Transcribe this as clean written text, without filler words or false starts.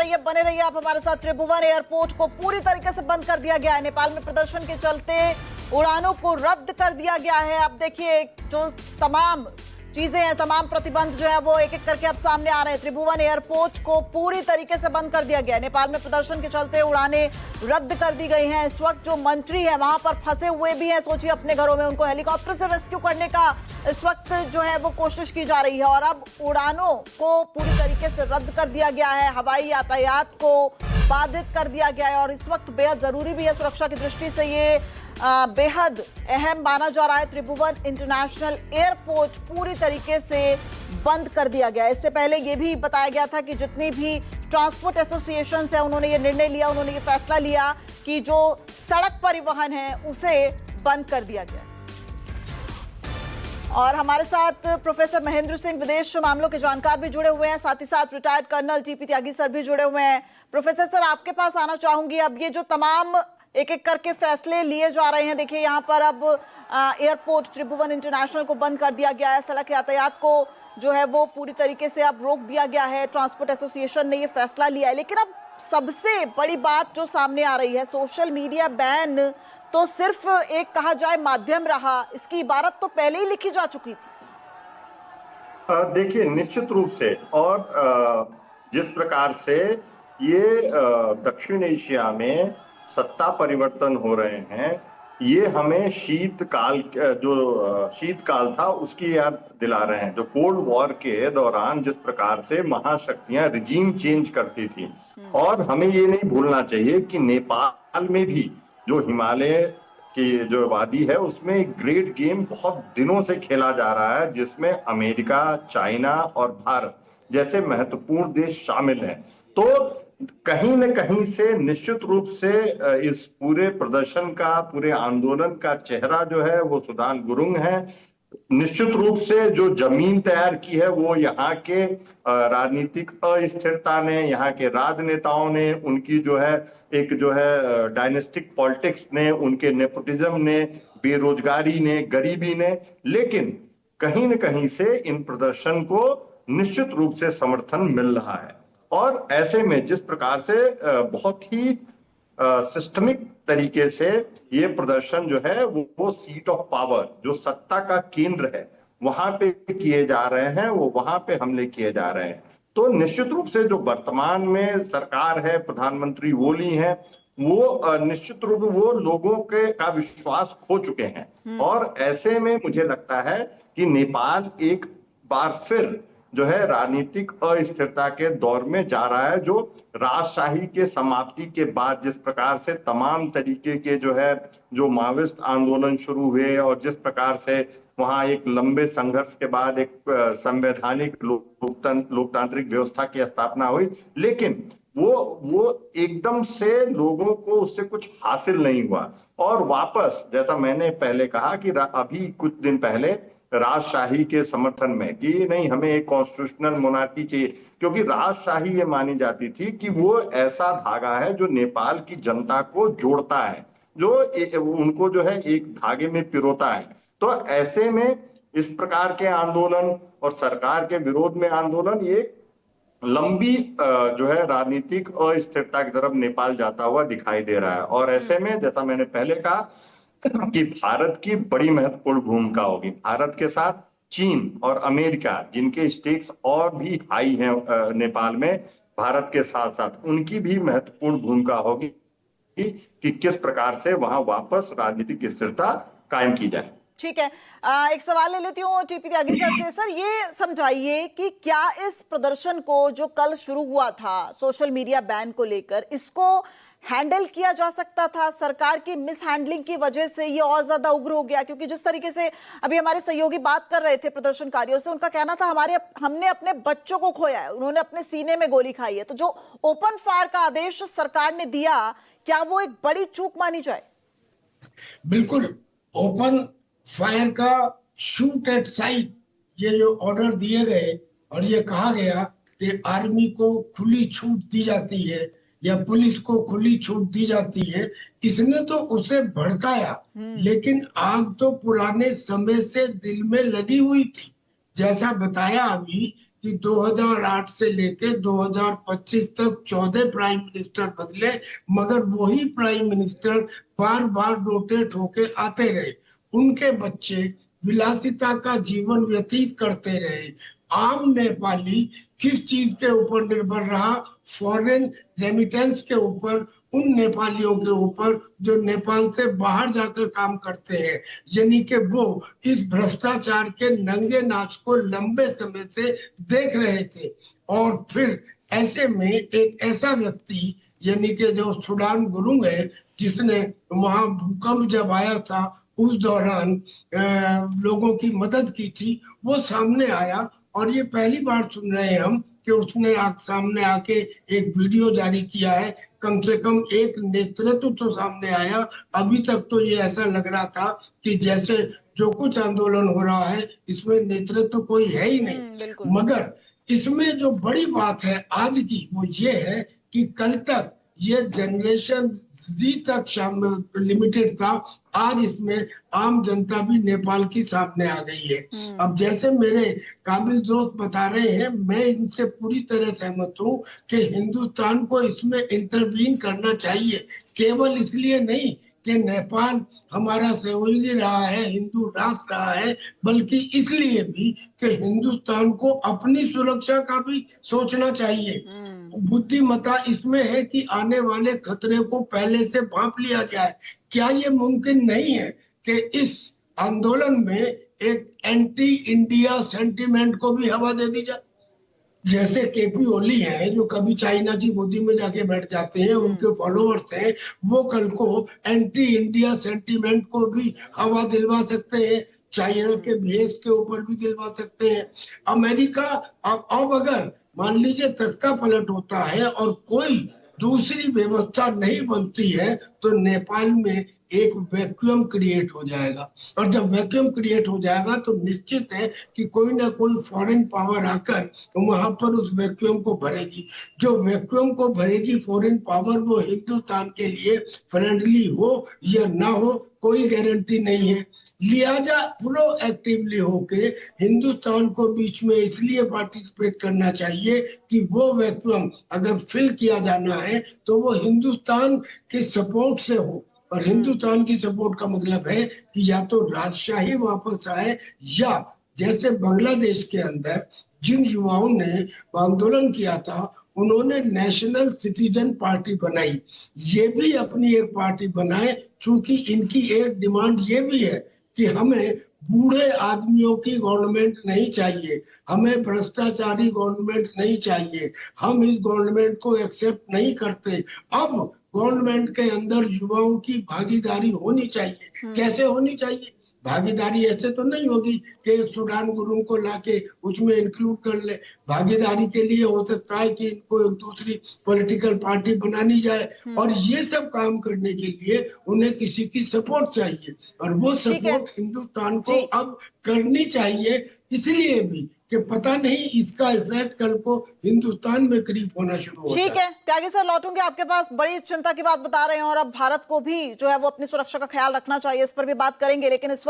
रही है, बने रहिए आप हमारे साथ। त्रिभुवन एयरपोर्ट को पूरी तरीके से बंद कर दिया गया है। नेपाल में प्रदर्शन के चलते उड़ानों को रद्द कर दिया गया है। अब देखिए जो तमाम चीजें हैं, तमाम प्रतिबंध जो है वो एक एक करके अब सामने आ रहे हैं। त्रिभुवन एयरपोर्ट को पूरी तरीके से बंद कर दिया गया है। नेपाल में प्रदर्शन के चलते उड़ानें रद्द कर दी गई हैं। इस वक्त जो मंत्री हैं वहां पर फंसे हुए भी हैं, सोचिए अपने घरों में, उनको हेलीकॉप्टर से रेस्क्यू करने का इस वक्त जो है वो कोशिश की जा रही है। और अब उड़ानों को पूरी तरीके से रद्द कर दिया गया है, हवाई यातायात को बाधित कर दिया गया है। और इस वक्त बेहद जरूरी भी है, सुरक्षा की दृष्टि से ये बेहद अहम माना जा रहा है। त्रिभुवन इंटरनेशनल एयरपोर्ट पूरी तरीके से बंद कर दिया गया है। इससे पहले ये भी बताया गया था कि जितनी भी ट्रांसपोर्ट एसोसिएशन है उन्होंने ये निर्णय लिया, उन्होंने ये फैसला लिया कि जो सड़क परिवहन है उसे बंद कर दिया गया। और हमारे साथ प्रोफेसर महेंद्र सिंह विदेश मामलों के जानकार भी जुड़े हुए हैं, साथ ही साथ रिटायर्ड कर्नल टीपी त्यागी सर भी जुड़े हुए हैं। प्रोफेसर सर, आपके पास आना चाहूंगी। अब ये जो तमाम एक एक करके फैसले लिए जा रहे हैं, देखिए यहाँ पर अब एयरपोर्ट त्रिभुवन इंटरनेशनल को बंद कर दिया गया है, सड़क यातायात को जो है वो पूरी तरीके से अब रोक दिया गया है, ट्रांसपोर्ट एसोसिएशन ने ये फैसला लिया है। लेकिन अब सबसे बड़ी बात जो सामने आ रही है, सोशल मीडिया बैन तो सिर्फ एक कहा जाए माध्यम रहा, इसकी इबारत तो पहले ही लिखी जा चुकी थी। देखिए निश्चित रूप से, और जिस प्रकार से ये दक्षिण एशिया में सत्ता परिवर्तन हो रहे हैं, ये हमें शीतकाल था उसकी याद दिला रहे हैं। जो कोल्ड वॉर के दौरान जिस प्रकार से महाशक्तियां रिजीम चेंज करती थी, और हमें ये नहीं भूलना चाहिए कि नेपाल में भी जो हिमालय की जो वादी है उसमें एक ग्रेट गेम बहुत दिनों से खेला जा रहा है, जिसमें अमेरिका, चाइना और भारत जैसे महत्वपूर्ण देश शामिल हैं। तो कहीं न कहीं से निश्चित रूप से इस पूरे प्रदर्शन का, पूरे आंदोलन का चेहरा जो है वो सुदान गुरुंग है। निश्चित रूप से जो जमीन तैयार की है वो यहाँ के राजनीतिक अस्थिरता ने, यहाँ के राजनेताओं ने, उनकी जो है एक जो है डायनेस्टिक पॉलिटिक्स ने, उनके नेपोटिज्म ने, बेरोजगारी ने, गरीबी ने। लेकिन कहीं न कहीं से इन प्रदर्शन को निश्चित रूप से समर्थन मिल रहा है। और ऐसे में जिस प्रकार से बहुत ही सिस्टमिक तरीके से ये प्रदर्शन जो है वो सीट ऑफ पावर, जो सत्ता का केंद्र है, वहां पे किए जा रहे हैं, वो वहां पे हमले किए जा रहे हैं। तो निश्चित रूप से जो वर्तमान में सरकार है, प्रधानमंत्री ओली हैं, वो निश्चित रूप से वो लोगों के का विश्वास खो चुके हैं। और ऐसे में मुझे लगता है कि नेपाल एक बार फिर जो है राजनीतिक अस्थिरता के दौर में जा रहा है। जो राजशाही के समाप्ति के बाद जिस प्रकार से तमाम तरीके के जो है जो माओवादी आंदोलन शुरू हुए, और जिस प्रकार से वहां एक लंबे संघर्ष के बाद एक संवैधानिक लोकतांत्रिक व्यवस्था की स्थापना हुई, लेकिन वो एकदम से लोगों को उससे कुछ हासिल नहीं हुआ। और वापस, जैसा मैंने पहले कहा कि अभी कुछ दिन पहले राजशाही के समर्थन में कि नहीं, हमें एक कॉन्स्टिट्यूशनल मोनार्की चाहिए, क्योंकि राजशाही ये मानी जाती थी कि वो ऐसा धागा है जो नेपाल की जनता को जोड़ता है, जो उनको जो है एक धागे में पिरोता है। तो ऐसे में इस प्रकार के आंदोलन और सरकार के विरोध में आंदोलन, ये लंबी जो है राजनीतिक अस्थिरता की तरफ नेपाल जाता हुआ दिखाई दे रहा है। और ऐसे में जैसा मैंने पहले कहा कि भारत की बड़ी महत्वपूर्ण भूमिका होगी। भारत के साथ चीन और अमेरिका, जिनके स्टेक्स और भी हाई हैं नेपाल में, भारत के साथ साथ उनकी भी महत्वपूर्ण भूमिका होगी कि किस प्रकार से वहां वापस राजनीतिक स्थिरता कायम की जाए। ठीक है, एक सवाल ले लेती हूँ टीपी त्यागी सर से। सर, ये समझाइए कि क्या इस प्रदर्शन को जो कल शुरू हुआ था सोशल मीडिया बैन को लेकर, इसको हैंडल किया जा सकता था? सरकार की मिस हैंडलिंग की वजह से ये और ज्यादा उग्र हो गया, क्योंकि जिस तरीके से अभी हमारे सहयोगी बात कर रहे थे प्रदर्शनकारियों से, उनका कहना था हमने अपने बच्चों को खोया है, उन्होंने अपने सीने में गोली खाई है। तो जो ओपन फायर का आदेश सरकार ने दिया, क्या वो एक बड़ी चूक मानी जाए? बिल्कुल, ओपन फायर का शूट एट साइट, ये जो ऑर्डर दिए गए और ये कहा गया कि आर्मी को खुली छूट दी जाती है या पुलिस को खुली छूट दी जाती है, इसने तो उसे भड़काया। लेकिन आग तो पुराने समय से दिल में लगी हुई थी। जैसा बताया अभी कि 2008 से लेके 2025 तक 14 प्राइम मिनिस्टर बदले, मगर वही प्राइम मिनिस्टर बार बार रोटेट होके आते रहे। उनके बच्चे विलासिता का जीवन व्यतीत करते रहे। आम नेपाली किस चीज के ऊपर निर्भर रहा? फॉरेन रेमिटेंस के ऊपर, उन नेपालियों के ऊपर जो नेपाल से बाहर जाकर काम करते हैं। यानी कि वो इस भ्रष्टाचार के नंगे नाच को लंबे समय से देख रहे थे। और फिर ऐसे में एक ऐसा व्यक्ति, यानी कि जो सुडान गुरुंग है, जिसने वहां भूकंप जब आया था उस दौरान लोगों की मदद की थी, वो सामने आया। और ये पहली बार सुन रहे हैं हम कि उसने सामने आके एक वीडियो जारी किया है। कम से कम एक नेतृत्व तो सामने आया। अभी तक तो ये ऐसा लग रहा था कि जैसे जो कुछ आंदोलन हो रहा है इसमें नेतृत्व कोई है ही नहीं। मगर इसमें जो बड़ी बात है आज की, वो ये है कि कल तक ये जनरेशन जी तक लिमिटेड था, आज इसमें आम जनता भी नेपाल की सामने आ गई है। अब जैसे मेरे काबिल दोस्त बता रहे हैं, मैं इनसे पूरी तरह सहमत हूँ कि हिंदुस्तान को इसमें इंटरवीन करना चाहिए। केवल इसलिए नहीं कि नेपाल हमारा सहयोगी रहा है, हिंदू राष्ट्र रहा है, बल्कि इसलिए भी कि हिंदुस्तान को अपनी सुरक्षा का भी सोचना चाहिए। बुद्धिमत्ता इसमें है कि आने वाले खतरे को पहले से भांप लिया जाए। क्या ये मुमकिन नहीं है कि इस आंदोलन में एक एंटी इंडिया सेंटीमेंट को भी हवा दे दी जाए? जैसे केपी ओली है, जो कभी चाइना की गोदी में जाके बैठ जाते हैं, उनके फॉलोअर्स हैं, वो कल को एंटी इंडिया सेंटीमेंट को भी हवा दिलवा सकते हैं, चाइना के भेष के ऊपर भी दिलवा सकते हैं। अमेरिका अब अगर मान लीजिए तख्ता पलट होता है और कोई दूसरी व्यवस्था नहीं बनती है, तो नेपाल में एक वैक्यूम क्रिएट हो जाएगा। और जब वैक्यूम क्रिएट हो जाएगा तो निश्चित है कि कोई ना कोई फॉरेन पावर आकर वहां पर उस वैक्यूम को भरेगी। जो वैक्यूम को भरेगी फॉरेन पावर, वो हिंदुस्तान के लिए फ्रेंडली हो या ना हो, कोई गारंटी नहीं है। लिहाजा प्रोएक्टिवली होके हिंदुस्तान को बीच में इसलिए पार्टिसिपेट करना चाहिए कि वो वैक्यूम अगर फिल किया जाना है तो वो हिंदुस्तान के सपोर्ट से हो। और हिंदुस्तान की सपोर्ट का मतलब है कि या तो राजशाही वापस आए, या जैसे बांग्लादेश के अंदर जिन युवाओं ने आंदोलन किया था, उन्होंने नेशनल सिटीजन पार्टी बनाई। ये भी अपनी एक पार्टी बनाए, चूंकि इनकी एक डिमांड ये भी है कि हमें बूढ़े आदमियों की गवर्नमेंट नहीं चाहिए, हमें भ्रष्टाचारी गवर्नमेंट नहीं चाहिए, हम इस गवर्नमेंट को एक्सेप्ट नहीं करते। अब गवर्नमेंट के अंदर युवाओं की भागीदारी होनी चाहिए। कैसे होनी चाहिए? भागीदारी ऐसे तो नहीं होगी कि सुडान गुरुंग को लाके उसमें इंक्लूड कर ले। भागीदारी के लिए हो सकता है कि इनको एक दूसरी पॉलिटिकल पार्टी बनानी जाए, और ये सब काम करने के लिए उन्हें किसी की सपोर्ट चाहिए, और वो सपोर्ट हिंदुस्तान को अब करनी चाहिए। इसलिए भी कि पता नहीं इसका इफेक्ट कल को हिंदुस्तातान में करीब होना शुरू हो जाए। ठीक है त्यागी सर, लौटूंगे आपके पास। बड़ी चिंता की बात बता रहे हैं, और अब भारत को भी जो है वो अपनी सुरक्षा का ख्याल रखना चाहिए, इस पर भी बात करेंगे। लेकिन इस